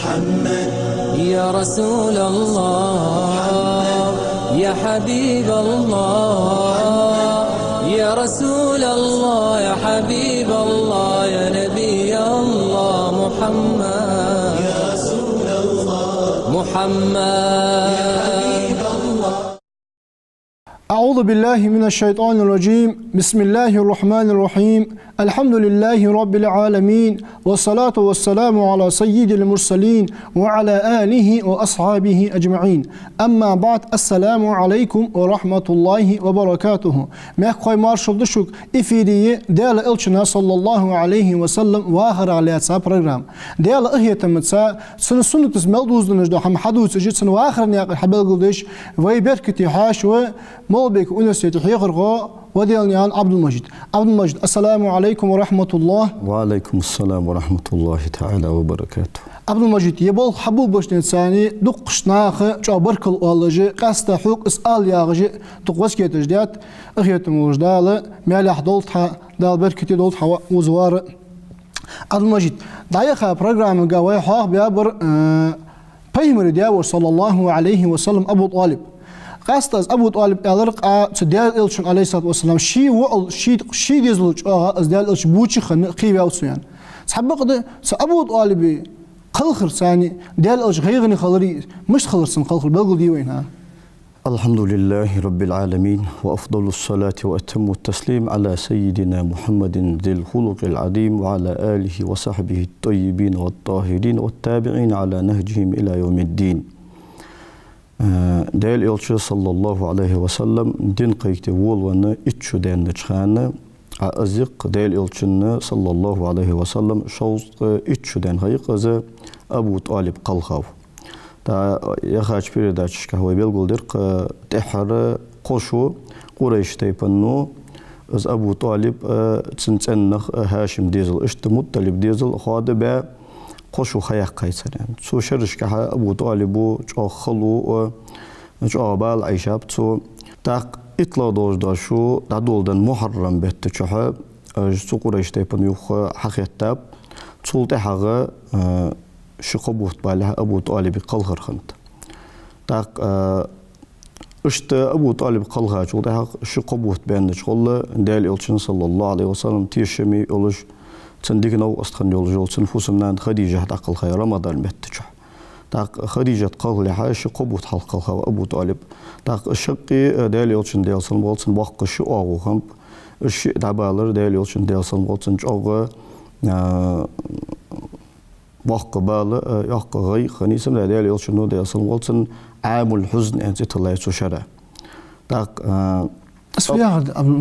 محمد يا رسول الله يا حبيب الله يا رسول الله يا حبيب الله يا نبي الله محمد يا رسول الله محمد. أعوذ بالله من الشيطان الرجيم. بسم الله الرحمن الرحيم. الحمد لله رب العالمين والصلاة والسلام على سيد المرسلين وعلى آله وأصحابه أجمعين. أما بعد السلام عليكم ورحمة الله وبركاته. مخوي مارشودشوك إفيدية ديال إلشنا صلى الله عليه وسلم وآخر على سا برنامج ديال إهيتمتسا سنة تسملدوزدنج دو هم حدوث جيت سنة وآخر نياق حبلغدش ويبركتي حاش ومولبك أنسيت حيغرغو وديالنيان عبد المجيد. عبد المجيد السلام عليكم ورحمة الله. وعليكم السلام ورحمة الله تعالى وبركاته. عبد المجيد يبول حبوب بشتن ثاني دقشناخ جابركل والجي قاستا حوق اسال ياغجي دقوس كيتجدات اخيت موجدال مالح دولتها دال بركتي دولتها وزوار. عبد المجيد دايخا برنامج غاوي حق بيابر بيمر دياور صلى الله عليه وسلم ابو طالب قاستاز ابو طالب الرق تديال الشن عليه الصلاه والسلام شي وال شي ديزلج از ديال الش بوچي خن قيباو سويان صحبق ابو طالب خلخر ثاني ديال الش غيغني خلري مش خلرسن خلخر بلغ دي وينها. الحمد لله رب العالمين وافضل الصلاه واتم التسليم على سيدنا محمد ذي الخلق العظيم وعلى اله وصحبه الطيبين والطاهرين والتابعين على نهجهم الى يوم الدين. ديال إلشي صلى الله عليه وسلم دين قيكتي وولوانا إتشو دين نجخانا أزيق ديال إلشينا صلى الله عليه وسلم شوزق إتشو دين هايق أزا أبو طالب قلخاو دا يخاج بيري داشكا هو بيلغل ديرق تحر قوشو قريش تيبنو أز أبو طالب تسنتنخ هاشم ديزل اشت مطلب ديزل خاد با قوشو خياق قيسر يعني سو شرشكا أبو طالبو جو خلو جو بال عيشاب سو تاق إطلا دوش داشو دادولدن محرم بيت تشوها سو قريش تيبن يوخ حقيتاب سول تحاغا شقبوت بالها أبو طالب قلغر خنت تاق اشت أبو طالب قلغا سول تحاغ شقبوت بين شغل ديال إلشن صلى الله عليه وسلم تيشمي أولش تنديكنا أصلا يولجول تنفوسنا خديجة تقل خير رمضان بتجح تاق خديجة قال لها شقبوت حلقها أبو طالب تاق الشقي ديال يولشن ديال صنبولتن وقت شو أغو خمب الشيء دعبالر ديال يولشن ديال صنبولتن أغو وقت بال يق غي خنيسم ديال يولشن ديال صنبولتن عام الحزن أنت طلعت شرع تاق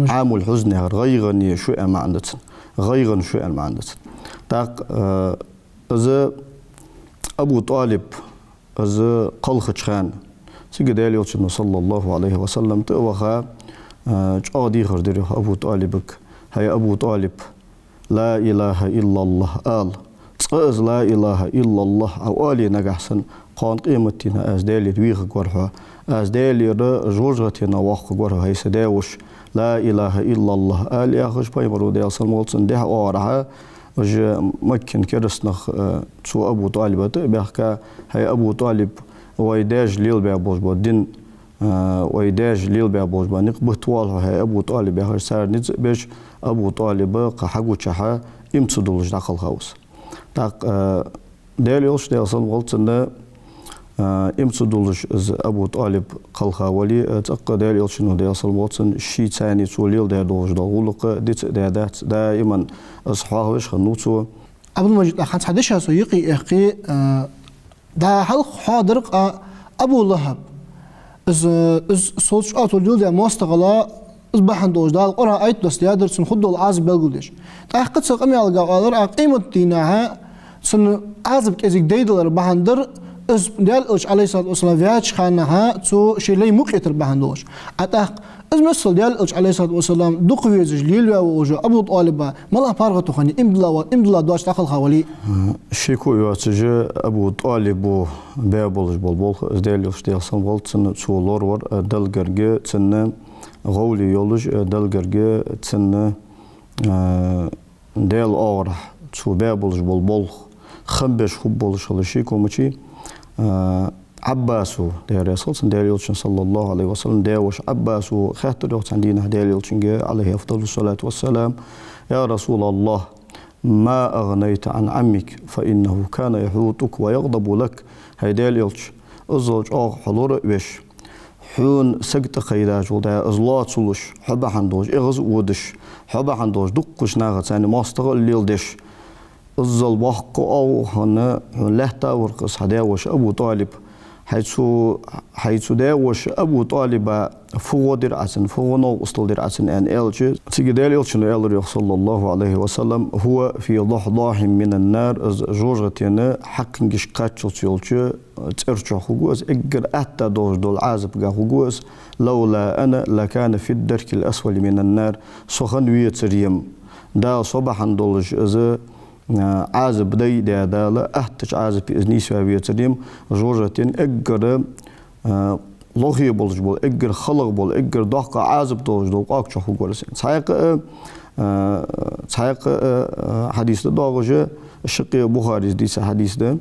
عام الحزن غيرني شو ما عندتن غيرا شو المعندس تاق إذا أبو طالب إذا قلخ خان سيجدال يوتشن صلى الله عليه وسلم تأوخا جادي خرديره أبو طالبك هي أبو طالب لا إله إلا الله آل تقز لا إله إلا الله أو آلي نجحسن قان قيمتنا أزدالي دويخ قرها أزدالي رجوجتنا واخ قرها هي سداوش لا إله إلا الله آل ياخش بايمرو ديال صلمولتن ده أورها وج مكن كرسنخ سو أبو طالب بيحكا هي أبو طالب ويداج ليل بيابوج بدين ويداج ليل بيابوج بنقبه طوالها هي أبو طالب ياخش سار نز بيش أبو طالب قحقو شها يمتصدولج داخل هاوس تاق ديال يوش ديال صلمولتن امتصدولش از أبو طالب قلخا ولي تقى ديال يلشنو ديال صلواتن شي ثاني توليل ديال دوج دغولق ديت دادات دائما اصحاب وش خنوتو. عبد المجيد أخذ حدشها سيقي إخي دا حلق حاضر أبو لهب از صوت أتوليل ديال مستغلا از بحن دوج دال قرا أيت بس يادر سن خدو العازب بالقدش تحقق سقمي على قادر قيمة دينها سن عازب كزيك ديدلر بحندر از ديال إلش عليه الصلاة والسلام فياتش خانها تو شيء مقيتر بهندوش أتاق از مثل ديال إلش عليه الصلاة والسلام دقوي زجليل ووجو أبو طالب ما لا بارغة خاني إمدلا دوش داخل خوالي شيكو يواتج أبو طالب بابولج بالبول ديال إلش ديال صنبول تن تو لورور دلجرج تن غولي يولج دلجرج تن ديال أور تو بابولج بالبول خمبش خبول شلشي كومشي عباسو دير رسول دياليلشن صلى الله عليه وسلم داوش عباسو خاطر وقت عندنا دياليلشن عليه أفضل الصلاة والسلام يا رسول الله ما أغنيت عن عمك فإنه كان يحوطك ويغضب لك هاي دياليلش أزوج حلور وش حون سقط خيراج ودا أزلات سلوش حبا حندوش إغز ودش حبا حندوش دقش ناغت يعني ما استغل ليلدش أزل بحق أو هنا لحتا ورقص هداوش أبو طالب حيث داوش أبو طالب فوق درعسن فوق نو أصل درعسن أن إلش سيجدال إلشن إلريخ صلى الله عليه وسلم هو في ضحضاح من النار جوجتنا حق جشقات يلش ترجع خجوز إجر أتى دول عازب جخجوز لولا أنا لكان في الدرك الأسفل من النار سخن ويتريم دا صباحا دولج إذا عازب داي دالا أحتج عازب إذني سوابيتريم جوجتين إجر لغي بولج بول إجر خلق بول إجر دقة عازب دولج دول أكتر خجوز سايق حديث داغجة الشقي بخاري ديس حديث ده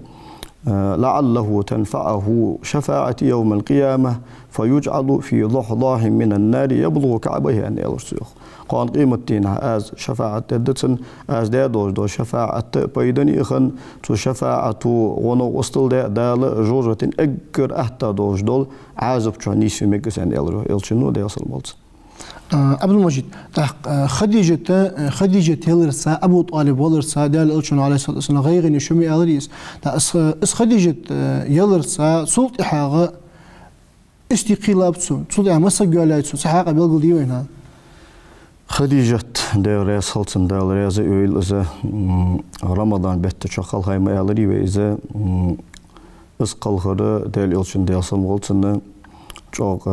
لعله تنفعه شفاعة يوم القيامة فيجعل في ضحضاح من النار يبلغ كعبيه أن يلرسيخ قان قيمتين از شفاعة تدتن از دو شفاعة بيدني إخن تو شفاعة ونو وصل دال جوجة أجر أحتا دوج دول عازب تشانيس ميكس أن يلشنو ده يصل مالت عبد المجيد خديجة يلرسا أبو طالب ولرسا دال إلشن عليه الصلاة والسلام غير نشمي ألريس اس خديجة يلرسا سلط إحاغة استقلابتسو سلط إحاغة مسجوالاتسو سحاقة بيلقل ديوين هذا خديجة دير رسالتن دال رازا أويل إذا رمضان بيت شخال هاي ما ألري وإذا اسقل خرا دال إلشن دال صمغلتن جوغ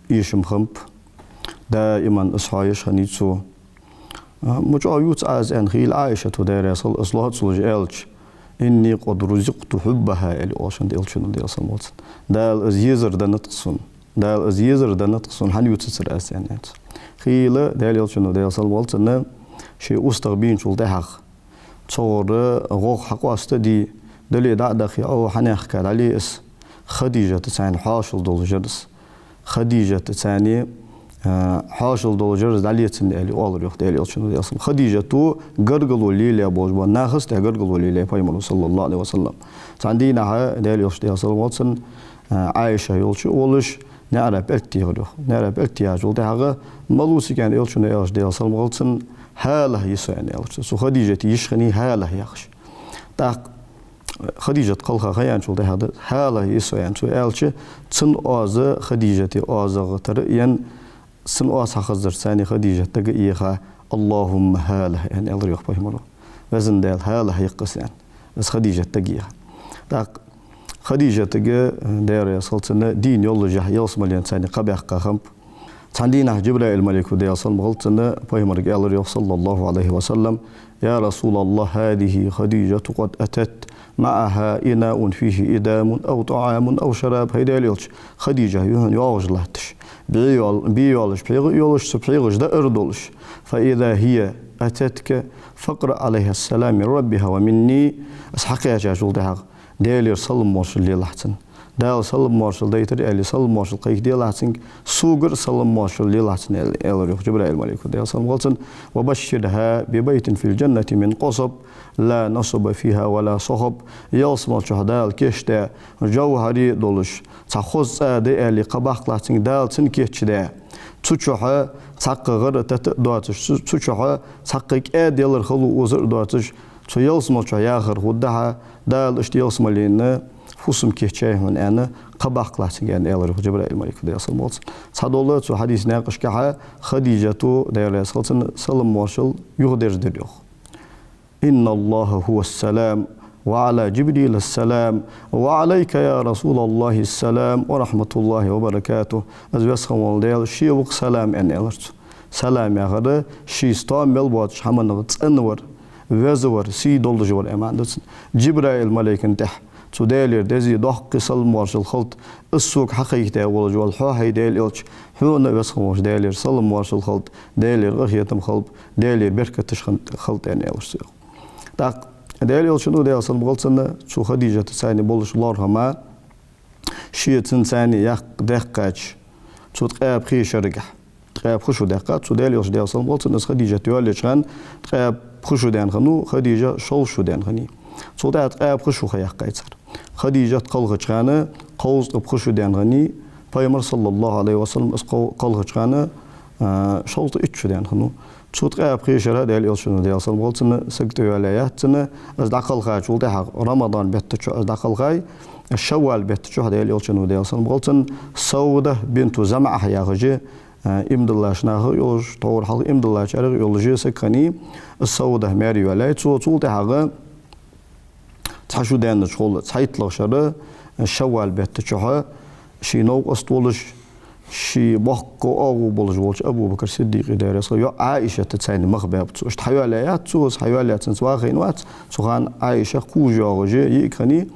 يشم خمب دائما إصحايش هنيتسو مجاويوت عاز أن خيل عائشة دير رسال إصلاحة سلج إلش إني قد رزقت حبها إلي أوشن دي إلشن دي صمغلتن دال إزيزر دا نتقصن دال إزيزر دا نتقصن هنيوت تسر أسيانيات خيلة دال إلشن دي صمغلتن شيء أستغبين شول دحق تصور غوغ حقو أستدي دلي دعدخي أو حنيخ كار علي إس خديجة تساني حاشل دول جرس خديجة تساني حاشل دول جرس داليتن دالي أولر يخ دالي إلشن دي صمغلتن خديجة تو غرغلو ليلي بوجبا ناخس تا غرغلو ليلي بايمرو صلى الله عليه وسلم تعندينا دالي إلشن دي صمغلتن عائشة يولش أولش نعرف التيغلو نعرف التياج ولدها ملوسي كان إلشن إلش دي صمغلتن هاله يسوعني إلش سو خديجة يشخني هاله يخش تاق خديجة قلها خيان شو ده هذا هاله يسوعني سو إلش سن أوز خديجة أوز غتر ين سن أوز حخزر ثاني خديجة تجيها اللهم هاله يعني الله يخبره مرة وزن دال هاله يقص يعني بس خديجة تجيها تاق خديجة تجي داير يصلتنا دين يلا جه يوصل مليان ثاني قبح قخم عندنا جبرائيل الملك ودي يصل مغلطنا فيمر قال صلى الله عليه وسلم يا رسول الله هذه خديجة قد أتت معها إناء فيه إدام أو طعام أو شراب هيدا ليلش خديجة يهن يعوج لهتش بيولش بيولش سبحيغش ده أردولش فإذا هي أتتك فقرأ عليها السلام من ربها ومني أسحقيا جاجول دهاغ ديالير صلم مارشل لي لحتن دال صلم مارشل ديتر اللي صلم مارشل قيك دي لحتن سوغر صلم مارشل لي لحتن اللي جبرائيل الملك ديال صلم غلطن وبشرها ببيت في الجنة من قصب لا نصب فيها ولا صخب يلصم الشهداء الكشتا جوهري دولش تخص دي اللي قباق لحتن دال تنكيتش دا تشوحا تقغر تتدواتش تشوحا تقيك اديلر خلو وزر دواتش تو يلصم الشهياخر ودها دال اشتيلصم لين فوسم كيتشاي من أنا قباق لحتن يعني إلر جبرائيل الملك ديال صلم غلطن صادولة تو حديث ناقش كها خديجة ديال صلم مارشل يغدر دريوخ إن الله هو السلام وعلى جبريل السلام وعليك يا رسول الله السلام ورحمة الله وبركاته أزبسخم والديال شيوق سلام أن إلرت سلام يا غدا شيستان بلبواتش حمان نغتس أنور وزور سي دول جوار أمان دسن جبرائيل الملك انتح تدالير دزي ضحك صلم مارشل خلط السوق حقيقة ولا جوال حاهي دال إلش حونا بسخموش دالير صلم مارشل خلط دالير غخيتم خلط دالير بركة تشخن خلط يعني إلش تاق Değerli yolcunu da asıl bolsana şu Hadice tsani boluşlar hama şiyetin tsani yak dehkaç şu tqab khişarga tqab khushu dehkaç şu değerli yolcu da asıl bolsana Hadice tiyolçan tqab khushu den khanu Hadice şol şu den khani şu da tqab khushu khayak qaytsar Hadice qalğıçanı qawz khushu den khani Peygamber sallallahu aleyhi ve sellem qalğıçanı şol üç den khanu Çut qab khişara değerli yolcunu da asıl bolsana sektöyalayatını az daqalğa çulda Ramazan betti az daqalğa Şevval betti değerli yolcunu da asıl bolsan Sauda bintu Zam'ah yağıcı imdillah şnahı yolcu doğru hal imdillah çarık yolcu sekani Sauda meriyalay çulda hağı taşu den çol saytlaşarı Şevval betti çoha şinov astoluş شي بحق أو بولج أبو بكر الصديق دارس يا عائشة تسألني مخبأ بتوش حيوالات توس حيوالات سواخين وات سخان عائشة كوجا وجه يكني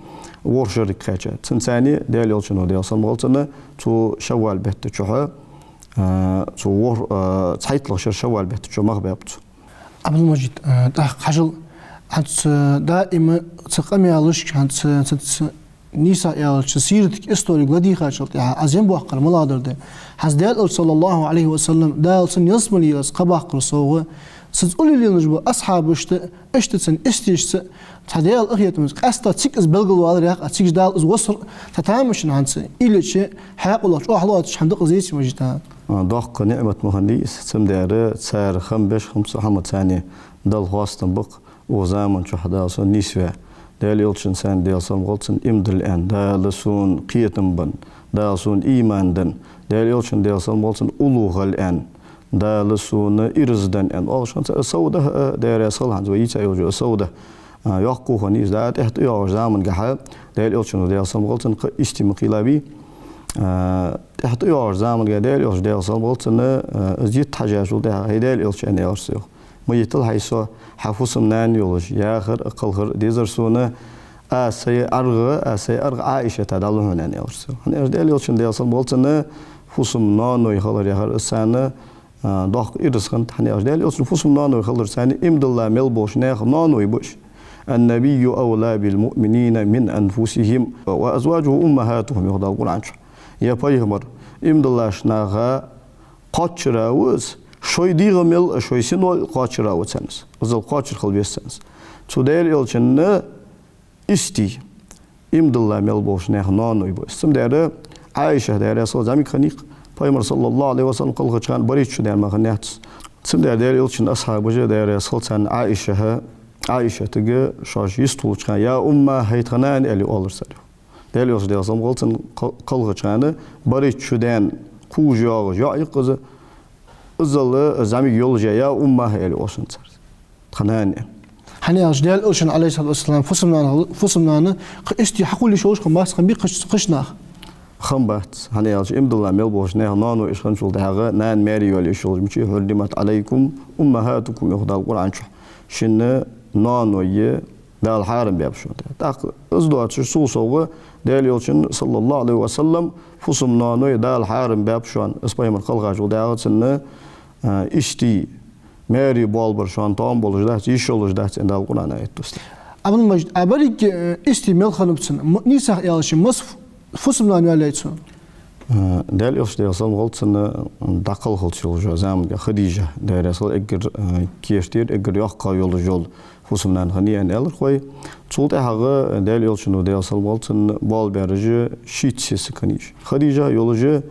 ورشر كاتشة تنساني دال يلشنو دال صمغلتنا تو شوال بيت تشوها تو ور تحيط لشر شوال بيت تشو مخبأ بتو عبد المجيد ده خجل عند دائما تقامي علىش عند Nisa yalçı siirdik istorik ladi kaçıldı ya azem bu akar maladırdı. Hazreti sallallahu aleyhi ve sellem dalsın yasmalıyız qabaqır soğu. Siz uliliniz bu ashabı işte sen istişse tadiyal ahiyetimiz qasta çıkız belgul var ya açık dal wasr tatamışın hansı ilçe hayaqullah o ahlat şandık zeysi mecita. Daqqa ni'mat muhandis semdere sar 5 Muhammad sani dal xwastan baq o zaman şu hadaso nisve Değerli yolcun sen diyorsan olsun imdilen, değerlisun qiyetimban, değerlisun imandan, değerli yolcun diyorsan olsun uluğal değerlisun irizden en. Olsun savda değerli salhan ve yiğit yolcu savda yok hani izdat ihtiyaç zaman gahab değerli yolcun diyorsan olsun istimqilabi ihtiyaç zaman değerli yolcu diyorsan olsun ziyet tajasul değerli yolcun diyorsan ميتل حيسو حفصم نان يولج يا خر أقل ديزر سونا أسي أرغ عائشة تدلو هنا يورسو هن إردال يولشن ديالسن بولتنا فصم نانو يخلر يا خر السنة ضخ إرسخن هن إردال يولشن فصم نانو يخلر سنة إمد الله ملبوش ناخ نانو يبوش النبي أولى بالمؤمنين من أنفسهم وأزواجه أمهاتهم يخدال القرآن يا بيغمر إمد الله شناغا قاتشراوز Şoy diğmel şoysin ol qaçıra otsaniz. Azal qaçır qıl berseniz. Çudayl yolçunni isti. İmdillah mel boşna xnanoy bu. Simdere Ayşe de Resul zami xaniq Peygamber sallallahu aleyhi ve sellem qılğı çıxan bari şu der məxnət. Simdere der yolçun ashabı de Resul san Ayşe tigi şaş yistul çıxan ya umma haytxanan eli olursa. Der yolçun der sam qılçın qılğı çıxanı bari şu den kujağı ya qızı Izalı zami yolca ya ummah eli olsun tsar. Xanani. Hani ajdal olsun aleyhissalatu vesselam fusumnanı isti haquli shosh qambas qambi qishna. Xambat. Hani yalç imdullah melboş ne nanu işxan şol dağı nan meri yol şol miçi hurdimat aleykum ummahatukum yuhdal Qur'an şu. Şinne nanu ye dal haram bab şu. Taq ızdoat şu soğu değerli yolçun sallallahu aleyhi ve sellem fusumnanu dal haram bab şu an ispayman qalğaj o dağıtsını işti meri bolbar şu an tam bolujda iş olujda endal Qur'an ayet dostlar. Abul Majid abarik istimel xanıpsın. Nisa yalışın mas fusumnanu alaytsun. Değerli yolçun olsun daqal xolçul zamga Hadice değerli egir kiyestir egir yaqqa yol fusumnan xaniyan alır qoy. Çolta hağı değerli yolçun değerli olsun bol berici şitsi kaniş. Hadice yolcu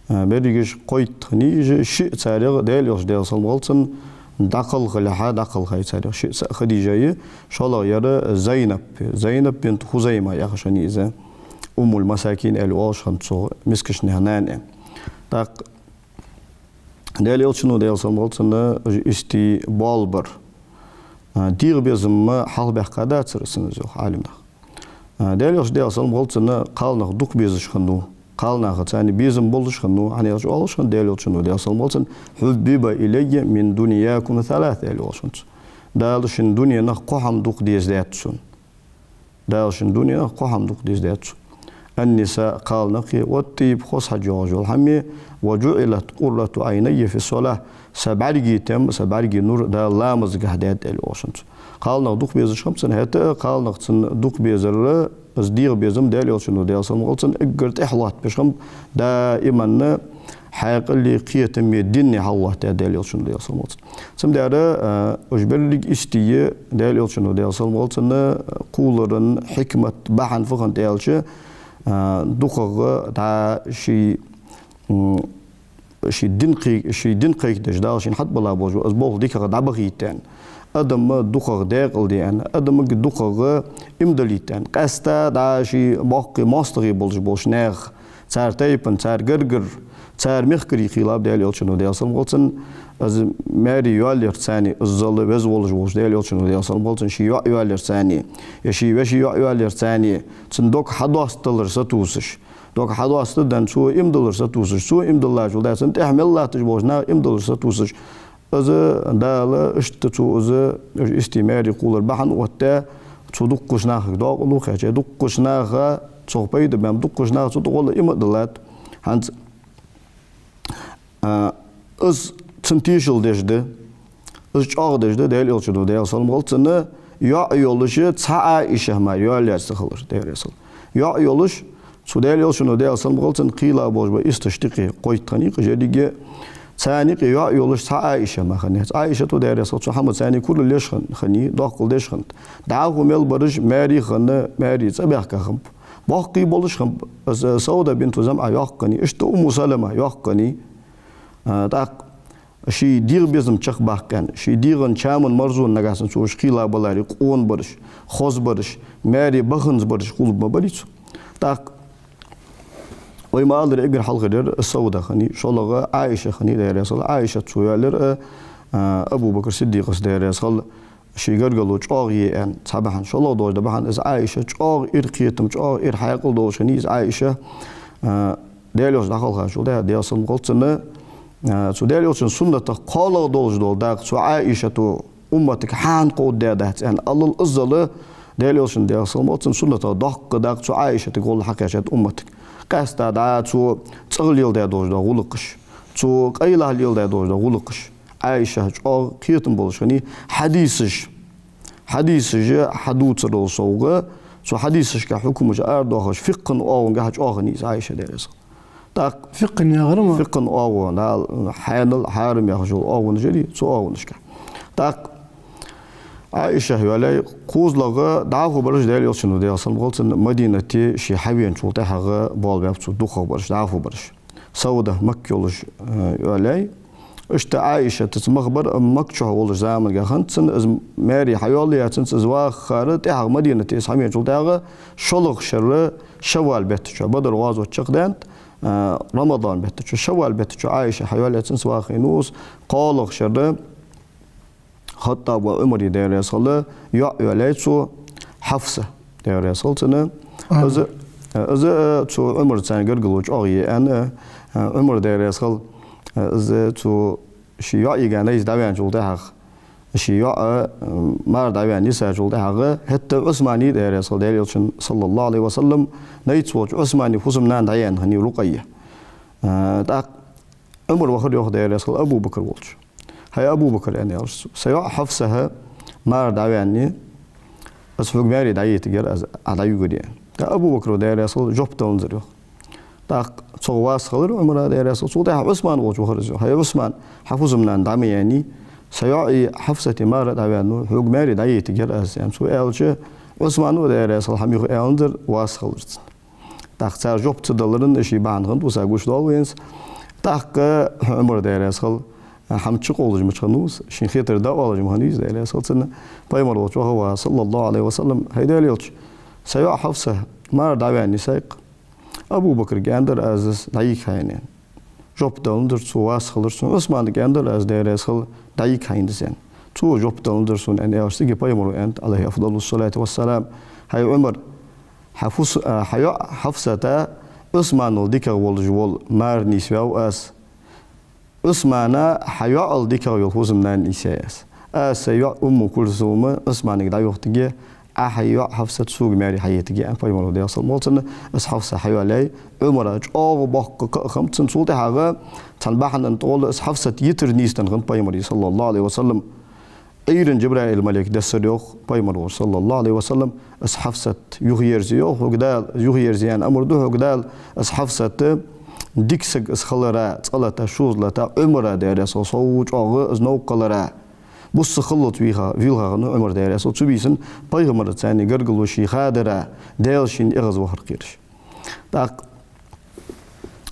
berigiş qoyt xaniş şi tsariq değerli yolçun olsun daqal xalaha daqal xaytsariq şi Hadice'yi şola yarı Zeynep bint Huzeyma yaxşanize umul masakin el olşan ço miskiş nehnan. Tak değerli yolçun değerli olsun isti bolbar Diğer bezimmi halbaq qada tsırsınız yok alimda. Değerli yolçun olsun qalnaq duq bezişxinu qalnaq tsani bezim boluşxinu hani olşan değerli yolçun olsun hubbiba ilayya min dunyakum thalath değerli olsun. Dağılışın dünyana qoham duq dezdatsun. Dağılışın dünyana qoham duq dezdatsun. النساء قال نقي والطيب خصها جوج والحمي وجعلت قرة عيني في الصلاة سبعرجي تم سبعرجي نور دا لامز قهدات الأوشنت Qalnaq duq bezishim sen hata qalnaq sen duq bezirli az diğ bezim del yolçunu del salmolsun eggert ihlat bişim daiman حقيقي قيتم يدني الله تعالى يلشون ديال صلمولت سم دارا أجبرلك استيه ديال يلشون ديال صلمولت إن قولرن حكمة بحن فخن ديالش دقة دا شي دين قيك دجدال شين حد بلا بوجو أزبوغ ديك دعبغيتان أدم دقة داقل ديان أدم دقة إمدليتان قستا دا شي باقي ماستري بولش ناغ تار تايبن تار گرگر تار مخكري خلاب ديال يلشنو ديال صلمولتن از ماري يوالير ثاني الظل وز ولج ديال يلشنو ديال صلمولتن شي يوالير ثاني يشي وشي يوالير ثاني تندوك حداستلر ستوسش دوك حداستدن سو امدلر ستوسش سو امدلر جوداسن تحمل الله تجبوجنا امدلر ستوسش از دال اشتتو از استماري قولر بحن وتا تدوك قشناخ دوق خاجه دوق قشناخ صوبيد بام دوق قشناخ تدوق امدلات هانت از تنتيشل دجده از چاغ دجده ديال يلشدو ديال صلمولتن يا يولشي تا işehma يولير سخلر ديال يسل يا يولش سو ديال يلشنو ديال صلمولتن قيلا بوجبا استشتقي قويتاني قجديگه ثاني يا يولش تا işehma خنيت عائشه تو ديال يسل محمد ثاني كل ليش خني داقل ديش خن داغو مل برج ماري خن ماري صباح خم باقي بولش خم سوده بنت زمعه يقني اشتو ام سلمة يقني داق شي دير بيزم چخ باقان شي ديرن چامن مرزون نگاسن سوش خيلا بلاري قون برش خوز برش ماري بخنز برش قلب مبريت داق وي ما alır اگر حلقه der السودة خني شولغه عائشه خني دير يصل عائشه تويالر ابو بكر صديق دير يصل شي گرگلو چاغي ان صباحن شولغه دوج دبحن از عائشه چاغ ارقيتم چاغ ار حيقل دوشني از عائشه ديلوز داخل شو ده ديصل قلتنا سو ديال يوشن سنة قالوا دوج دول داق سو عائشة أمتك حان قود دات أن الله الأزل ديال يوشن ديال صلماتن سنة داق سو عائشة تقول حكاية أمتك قاستا دا سو تغليل دا دوج دا غلقش سو قيلة ليل دا دوج دا غلقش عائشة جاء قيتم بولشني حديثش حدوث رول صوغة سو حديثش كحكم جاء دوغش فقن أو نجاح أغني عائشة ديال داق فقن يا غرمة فقن أو نال حانل حارم يا خجول أو نجري سو أو نشكا داق عائشة ولا قوز لغة دعوه برج ديال يوشنو ديال صلمغلتن مدينة شي حبيان شولتا حغا بال بيبتو دوخو برج دعوه برج سودة مكيولج ولا اشتا عائشة تتمخبر مكشوه ولج زامن غانتسن از ماري حيولياتن زواخ خارت حغ مدينة حبيان شولتا حغا شلغ شر شوال بيتشو بدر وازو تشقدانت رمضان بيتشو شوال بيتشو عائشة حيولياتن سواخينوس قالغ شر خطاب وعمر دير يصل يعليتو حفصة دير يصلتنا از تو عمر تاني قرقلوش أغي أنا عمر دير يصل از تو شيوع يجانيز دعوان جول دهق شيوع مار دعوان نساء جول دهق حتى عثماني دير يصل دير يلشن صلى الله عليه وسلم نيتوج عثماني فوسم نان دعيان هني رقية داق عمر وخر ياخد دير يصل أبو بكر ولش هاي أبو بكر يعني أرسل سياق حفصها مار دعواني أسفق ماري دعيت جر از عدايو قديان أبو بكر داير يصل جوب تونزر داق صواص خلر عمر داير يصل صوتها عثمان وجه خرج هاي عثمان حفظ من دعمي يعني سياق حفصة مار دعوانو حق ماري دعيت جر از يعني سو ألش عثمان وداير يصل حميخ ألندر واس خلرت داق صار جوب تدلرن إشي بعند خند وساقوش دالوينس داق عمر داير يصل حمتشق ولج مشخنوس شين خيتر دا ولج مهنيز دا إلى صلتنا بايمر وجهه صلى الله عليه وسلم هيدا ليلش سياق حفصة مار دعوان نساق أبو بكر جاندر أزس دايك هينين جوب دالندر سواس خلرسون عثمان جاندر أز داير أسخل دايك هيندسين تو جوب دالندرسون أن أرسيجي بايمر أنت عليه أفضل الصلاة والسلام هاي عمر حفصة عثمان الدكر ولج ول مار نسوا أس عثمان حياء الدكر يلفوز من النساء سياء كلثوم عثمان قد يختجي أحياء حفصة سوق ماري حياتجي أن فيمر ودي أصل مالتنا بس حفصة حياء لي عمر أو بق خمسة صوت حاجة تنبحن أن تقول حفصة يتر نيستن غن فيمر صلى الله عليه وسلم ايرن جبرائيل ملك دسر يوخ بايمر صلى الله عليه وسلم اس حفصة يغيرزي يوخ وقدال يغيرزيان امر دو وقدال اس حفصة ديكسك اس خلرا تصلتا شوزلتا عمره ديرس صوت اوغ از نو قلرا بص خلط فيها نو عمر ديرس تبيسن بايمر ثاني غرغلو شي خادرا ديلشين اغز وخر قيرش داق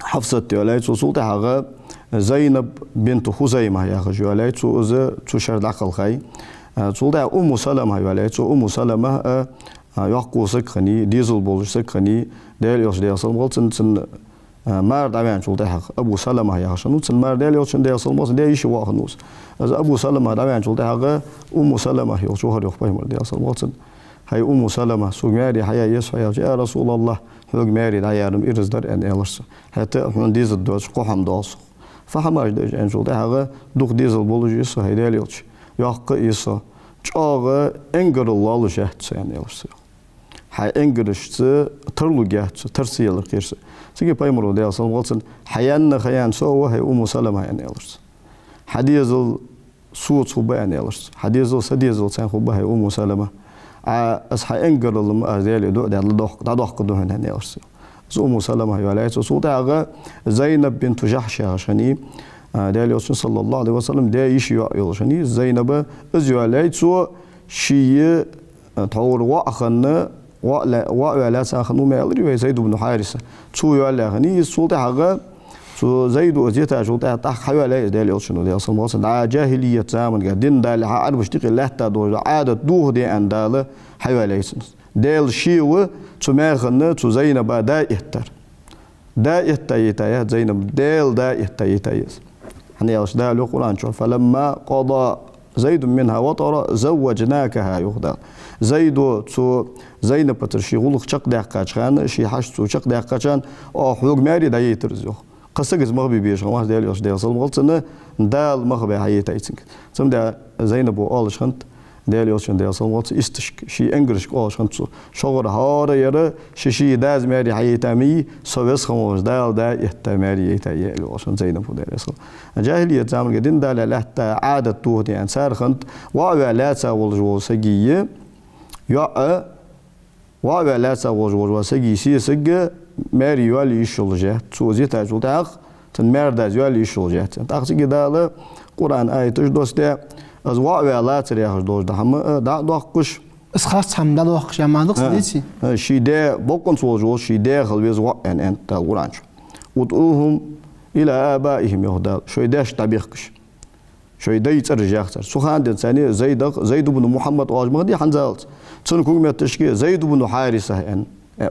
حفصة يولای سلطة هذا زينب بنت خزيمة يا خج يولای تو شرد عقل خاي سلطة أم سلمة يولای أم سلمة يحكو سكني ديزل بول سكني ديل يوش ديل سلم سن مار دعوان سلطة حق أبو سلمة يا خشنو سن مار ديل يوش ديل سلم ديل يش واخنوس أبو سلمة دعوان سلطة حق أم سلمة يوش هر يخ بيمر ديل سلم هاي أم سلمة سوغماري حيا يسوع يا رسول الله هوغماري دعيارم إرزدر أن إلرس حتى من ديزل دوش قحم دوس فهماش دج أن سلطة حق دوخ ديزل بولج يسوع هاي ديل يوش يحق يسوع چاغ انگر الله لشهت سان إلرس هاي انگرش ترلو جهت ترسيل قيرس سيجي بايمرو ديل سلم قلتن حيان خيان سوى هاي أم سلمة أن إلرس حديزل سوت خوبة أن إلرس حديزل سديزل سان خوبة هاي أم سلمة أصحى انجر لهم أزيل دو ده لدوخ كدوهن هني أرسل أم سلمة يولای صوته عجا زينب بنت جحش عشاني ده الرسول صلى الله عليه وسلم ده يشيع يلشاني زينب از يولای صو شيء تور وأخنا ولا سأخنو ما يلري زيد بن حارثة صو يولای هني صوته عجا صو زيد وزيت عجوته تحت حيولای ده الرسول ده صلى الله عليه وسلم جاهلية زمان قدين ده لحال بشتغل له تدور عادة دوه ده عندله حيواليسن ديل شيو تماغن تو زينب دا يهتر دا يهتايتايا زينب ديل دا يهتايتايس يعني يلش دا القرآن شوف فلما قضى زيد منها وطر زوجناكها يخدع زيد تو زينب بترشي غلق شق دقيقة شي حش تو شق دقيقة أو حلوق ماري دا يترزيو قصة مغبي بيش خلاص ديل يلش ديل صل غلطنا دال مغبي حيتايتك ثم دا زينب وقالش خنت ديل يوشن ديل صلوات استشك شي انجرش قاش خنتو شغل هذا يرى شي داز ماري حيتامي سويس خموش دال دا يهتماري يتاي يوشن زينب ديل صل جاهلية زمان قدين دال لحتى عادة توهدي انسار خنت وعلى تاول سجيه يا وعلى تاول سجي سي سج ماري يولي يشول جه توزي تاجول تاخ تنمر داز يولي يشول جه تاخ دال قرآن آية دوست ده از واقع لا تريح دوش ده هم ده دوقش اسخاص هم ده دوقش يعني ما عندك سديتي شي ده بقون سوجو شي ده خلويز واقع ان انت قرانش ودعوهم الى ابائهم يهدا شو داش طبيخش شو ده يترجع اكثر سخان ده ثاني زيد بن محمد واجمدي حنزالت تن كومه تشكي زيد بن حارثه ان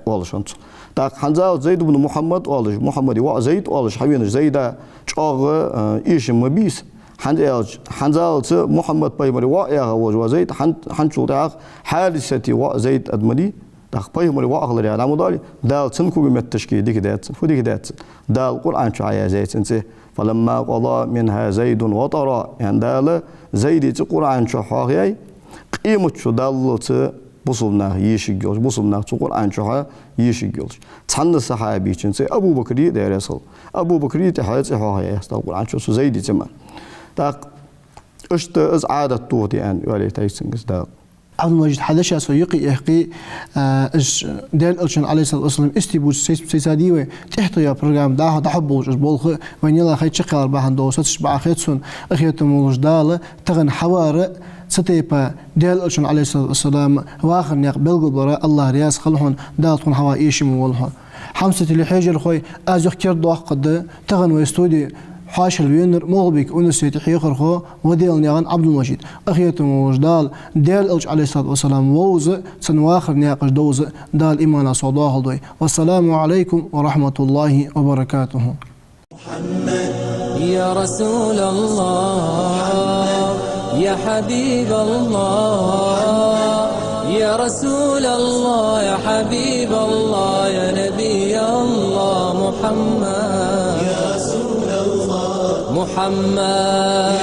والشنت تا حنزال زيد بن محمد والش محمد وزيد والش حوين زيد چاغ ايش مبيس حنزال محمد بايمري وياه وزيد حنشو تاع حادثتي وزيد أدملي تاع بايمري وأغلى على مداري دال تنكو بمتشكي ديك دات فديك دات دال القرآن شعيا زيد سنسي فلما قضى منها زيد وطرا يعني دال زيد القرآن شحاهي قيمة شو دال بصلنا يشجعش بصلنا القرآن شحا يشجعش تحن الصحابي سنسي أبو بكري ده رسول أبو بكري تحيات شحاهي القرآن شو زيد زمان تاق اشت از عادة توتي ان ولي تايسنجز دا عبد المجيد حدشا سويقي يحقي اش ديل الشن عليه الصلاه والسلام استيبوج سيساديوي تحت يا برنامج دا حبوج بولخ وين يلا خي تشقال باهن دو ستش باخيتسون اخيتم وجدال تغن حوار ستيبا ديل الشن عليه الصلاه والسلام واخر نيق بلغ الله رياس خلهن دالتون هوا ايشم والها حمسه اللي حجر خوي ازخ كير دو قد تغن ويستودي حاش الوينر مغبك ونسيت حيخر خو وديل نيغان عبد المجيد اخيتم وجدال ديل الج عليه الصلاه والسلام ووز سنواخر نياقش دوز دال ايمان صداه دوي والسلام عليكم ورحمه الله وبركاته محمد يا رسول الله يا حبيب الله يا رسول الله يا حبيب الله يا نبي الله محمد محمد